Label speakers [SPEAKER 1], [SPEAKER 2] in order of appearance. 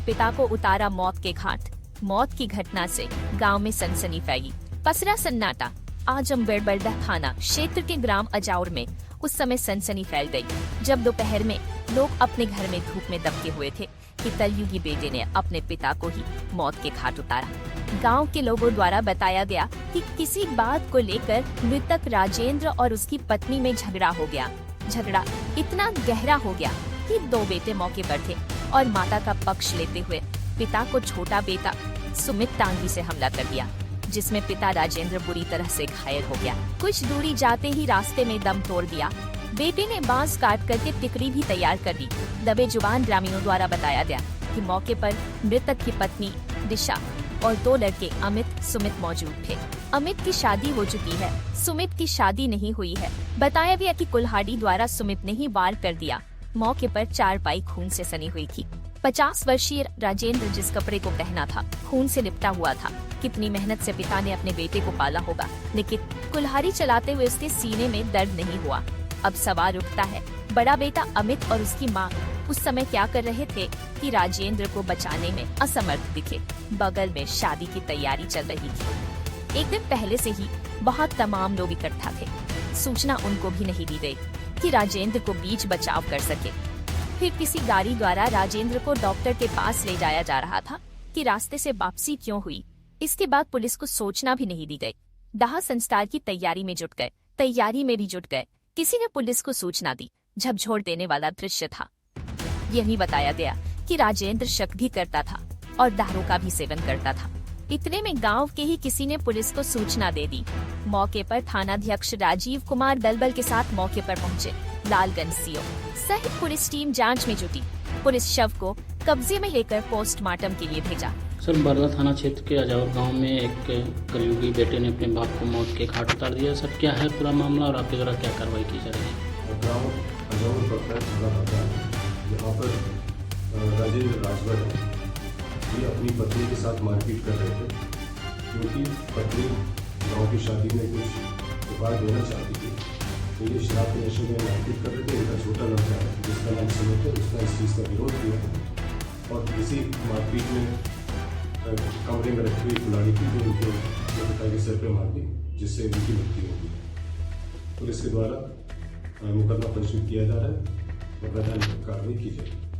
[SPEAKER 1] पिता को उतारा मौत के घाट। मौत की घटना से गांव में सनसनी फैली, पसरा सन्नाटा। आजमगढ़ बरडा थाना क्षेत्र के ग्राम अजाउर में उस समय सनसनी फैल गई, जब दोपहर में लोग अपने घर में धूप में दबके हुए थे कि कलयुगी बेटे ने अपने पिता को ही मौत के घाट उतारा। गांव के लोगों द्वारा बताया गया कि किसी बात को लेकर मृतक राजेंद्र और उसकी पत्नी में झगड़ा हो गया। झगड़ा इतना गहरा हो गया कि दो बेटे मौके पर थे और माता का पक्ष लेते हुए पिता को छोटा बेटा सुमित टांगी से हमला कर दिया, जिसमें पिता राजेंद्र बुरी तरह से घायल हो गया। कुछ दूरी जाते ही रास्ते में दम तोड़ दिया। बेटे ने बांस काट करके टिकरी भी तैयार कर दी। दबे जुबान ग्रामीणों द्वारा बताया गया कि मौके पर मृतक की पत्नी दिशा और दो लड़के अमित सुमित मौजूद थे। अमित की शादी हो चुकी है, सुमित की शादी नहीं हुई है। बताया गया कि कुल्हाड़ी द्वारा सुमित ने ही वार कर दिया। मौके पर चारपाई खून से सनी हुई थी। 50 वर्षीय राजेंद्र जिस कपड़े को पहना था खून से लिपटा हुआ था। कितनी मेहनत से पिता ने अपने बेटे को पाला होगा, लेकिन कुल्हाड़ी चलाते हुए उसके सीने में दर्द नहीं हुआ। अब सवाल उठता है, बड़ा बेटा अमित और उसकी माँ उस समय क्या कर रहे थे कि राजेंद्र को बचाने में असमर्थ दिखे। बगल में शादी की तैयारी चल रही थी। एक दिन पहले से ही बहुत तमाम लोग इकट्ठा थे। सूचना उनको भी नहीं दी गई कि राजेंद्र को बीच बचाव कर सके। फिर किसी गाड़ी द्वारा राजेंद्र को डॉक्टर के पास ले जाया जा रहा था कि रास्ते से वापसी क्यों हुई। इसके बाद पुलिस को सूचना भी नहीं दी गई। दाह संस्कार की तैयारी में जुट गए। किसी ने पुलिस को सूचना दी। झकझोर देने वाला दृश्य था। यही बताया गया कि राजेंद्र शक भी करता था और दारू का भी सेवन करता था। इतने में गांव के ही किसी ने पुलिस को सूचना दे दी। मौके पर थानाध्यक्ष राजीव कुमार दलबल के साथ मौके पर पहुंचे। लालगंज सीओ सहित पुलिस टीम जांच में जुटी। पुलिस शव को कब्जे में लेकर पोस्टमार्टम के लिए भेजा।
[SPEAKER 2] सर, बरला थाना क्षेत्र के अजाउर गांव में एक कलयुगी बेटे ने अपने बाप को मौत के घाट उतार दिया। सर, क्या है पूरा मामला और आपके द्वारा क्या कार्रवाई की जा रही है?
[SPEAKER 3] गाँव अजाउर पड़ता है, यहाँ पर राजेंद्र राजभर है। ये अपनी पत्नी के साथ मारपीट कर रहे थे, क्योंकि पत्नी गाँव की शादी में कुछ उपहार देना चाहती थी। तो ये शराब के नशे में मारपीट कर रहे थे। इनका छोटा लड़का है जिसका नाम सुमित है, उसने इस चीज़ का विरोध किया और किसी मारपीट में कमरे में रखी हुई कुल्हाड़ी थी जो उनके पिता के सिर पे मार दी, जिससे उनकी मृत्यु हो गई। पुलिस के द्वारा मुकदमा पंजीकृत किया जा रहा है और वैधानिक कार्रवाई की जाएगी।